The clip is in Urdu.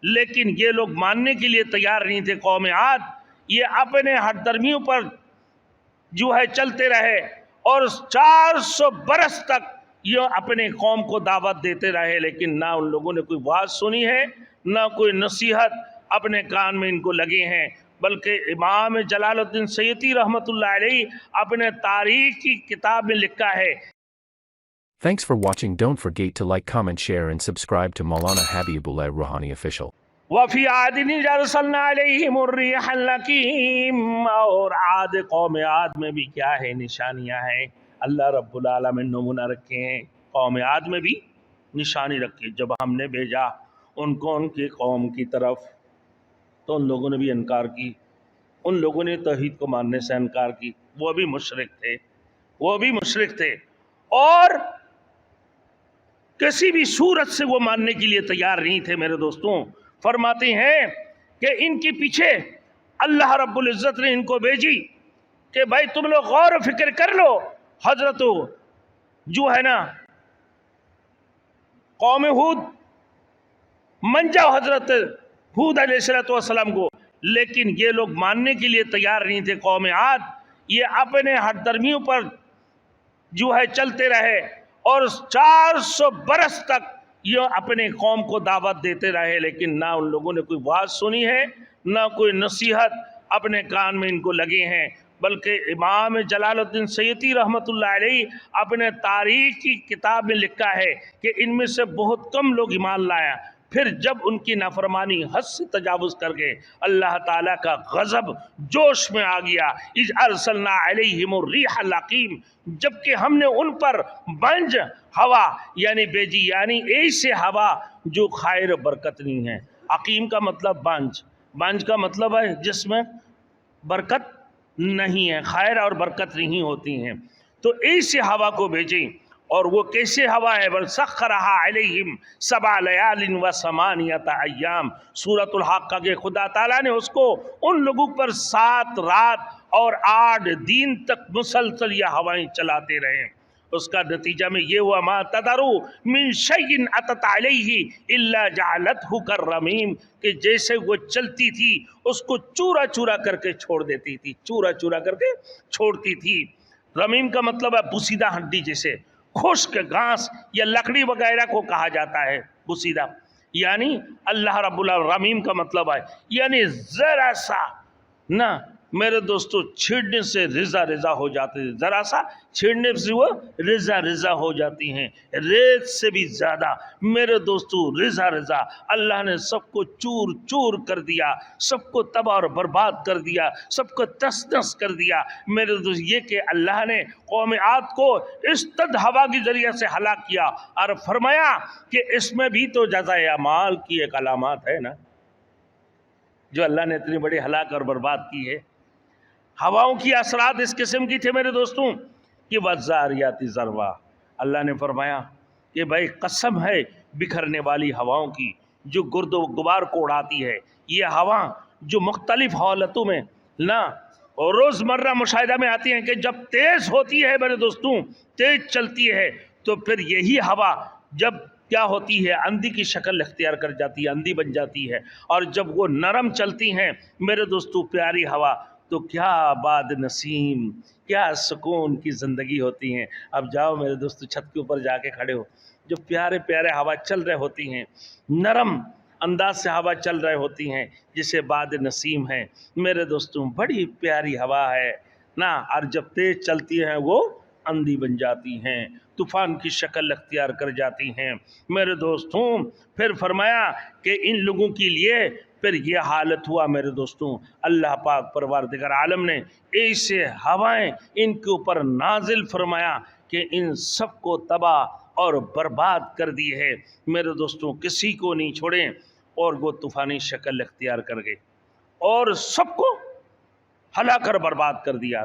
لیکن یہ لوگ ماننے کے لیے تیار نہیں تھے. قوم عاد یہ اپنے ہٹ درمیوں پر جو ہے چلتے رہے اور 400 برس تک یہ اپنے قوم کو دعوت دیتے رہے, لیکن نہ ان لوگوں نے کوئی بات سنی ہے, نہ کوئی نصیحت اپنے کان میں ان کو لگے ہیں. بلکہ امام جلال الدین سیوطی رحمۃ اللہ علیہ اپنے تاریخ کی کتاب میں لکھا ہے. Thanks for watching. Don't forget to like, comment, share and subscribe to Maulana Habibullah Ruhani Official. وفی عاد ارسلنا علیہم الریح الحکیم, اور عاد قوم عاد میں بھی کیا ہے نشانیاں ہیں. اللہ رب العالمین نمونہ رکھے ہیں, قوم عاد میں بھی نشانی رکھی. جب ہم نے بھیجا ان کو ان کی قوم کی طرف تو ان لوگوں نے بھی انکار کی, ان لوگوں نے توحید کو ماننے سے انکار کی. وہ بھی مشرک تھے اور کسی بھی صورت سے وہ ماننے کے لیے تیار نہیں تھے. میرے دوستوں فرماتے ہیں کہ ان کے پیچھے اللہ رب العزت نے ان کو بھیجی کہ بھائی تم لوگ غور و فکر کر لو. حضرت جو ہے نا قوم ہود من جاؤ حضرت ہود علیہ السلام کو, لیکن یہ لوگ ماننے کے لیے تیار نہیں تھے. قوم عاد یہ اپنے ہٹ درمیوں پر جو ہے چلتے رہے اور 400 برس تک یہ اپنے قوم کو دعوت دیتے رہے, لیکن نہ ان لوگوں نے کوئی بات سنی ہے, نہ کوئی نصیحت اپنے کان میں ان کو لگے ہیں. بلکہ امام جلال الدین سیوطی رحمۃ اللہ علیہ اپنے تاریخ کی کتاب میں لکھا ہے کہ ان میں سے بہت کم لوگ ایمان لایا. پھر جب ان کی نافرمانی حد سے تجاوز کر گئے, اللہ تعالیٰ کا غضب جوش میں آ گیا. اذ ارسلنا علیہم الریح الحکیم, جبکہ ہم نے ان پر بنج ہوا یعنی بیجی, یعنی ایسے ہوا جو خیر و برکت نہیں ہے. عقیم کا مطلب بانج کا مطلب ہے جس میں برکت نہیں ہے, خیر اور برکت نہیں ہوتی ہیں. تو ایسے ہوا کو بھیجیں, اور وہ کیسے ہوا ہے؟ وَسَخَّرَهَا عَلَيْهِمْ 7 لَيَالٍ و8 ایام. سورۃ الحاقہ کے خدا تعالیٰ نے اس کو ان لوگوں پر 7 رات اور 8 دن تک مسلسل یہ ہوائیں چلاتے رہے. اس کا نتیجہ میں یہ ہوا مَا تَذَرُ مِن شَيْءٍ أَتَتْ عَلَيْهِ إِلَّا جَعَلَتْهُ كَالرَّمِيمِ, کہ جیسے وہ چلتی تھی اس کو چورا چورا کر کے چھوڑ دیتی تھی, چورا چورا کر کے چھوڑتی تھی. رمیم کا مطلب ہے بوسیدہ ہڈی, جیسے خشک گھاس یا لکڑی وغیرہ کو کہا جاتا ہے بوسیدہ. یعنی اللہ رب الرحیم کا مطلب ہے یعنی ذرا سا نہ میرے دوستو چھیڑنے سے رضا رضا ہو جاتے ہیں, ذرا سا چھیڑنے سے وہ رضا رضا ہو جاتی ہیں, ریت سے بھی زیادہ میرے دوستو رضا رضا. اللہ نے سب کو چور چور کر دیا, سب کو تباہ اور برباد کر دیا, سب کو تس نس کر دیا. میرے دوست یہ کہ اللہ نے قوم عاد کو استد ہوا کے ذریعے سے ہلاک کیا, اور فرمایا کہ اس میں بھی تو جزائے اعمال کی ایک علامات ہے نا, جو اللہ نے اتنی بڑی ہلاک اور برباد کی ہے. ہواؤں کی اثرات اس قسم کی تھے میرے دوستوں کہ وَالذَّارِيَاتِ ذَرْوًا. اللہ نے فرمایا کہ بھائی قسم ہے بکھرنے والی ہواؤں کی جو گرد و غبار کو اڑاتی ہے. یہ ہوا جو مختلف حالتوں میں نہ روزمرہ مشاہدہ میں آتی ہیں کہ جب تیز ہوتی ہے میرے دوستوں, تیز چلتی ہے, تو پھر یہی ہوا جب کیا ہوتی ہے اندھی کی شکل اختیار کر جاتی ہے, اندھی بن جاتی ہے. اور جب وہ نرم چلتی ہیں میرے دوستو پیاری ہوا, تو کیا باد نسیم, کیا سکون کی زندگی ہوتی ہیں. اب جاؤ میرے دوستو چھت کے اوپر جا کے کھڑے ہو, جو پیارے پیارے ہوا چل رہے ہوتی ہیں, نرم انداز سے ہوا چل رہے ہوتی ہیں, جسے باد نسیم ہے میرے دوستوں, بڑی پیاری ہوا ہے نا. اور جب تیز چلتی ہیں وہ اندھی بن جاتی ہیں, طوفان کی شکل اختیار کر جاتی ہیں میرے دوستوں. پھر فرمایا کہ ان لوگوں کے لیے پھر یہ حالت ہوا میرے دوستوں, اللہ پاک پروردگار عالم نے ایسے ہوائیں ان کے اوپر نازل فرمایا کہ ان سب کو تباہ اور برباد کر دی ہے میرے دوستوں, کسی کو نہیں چھوڑیں. اور وہ طوفانی شکل اختیار کر گئے اور سب کو ہلا کر برباد کر دیا.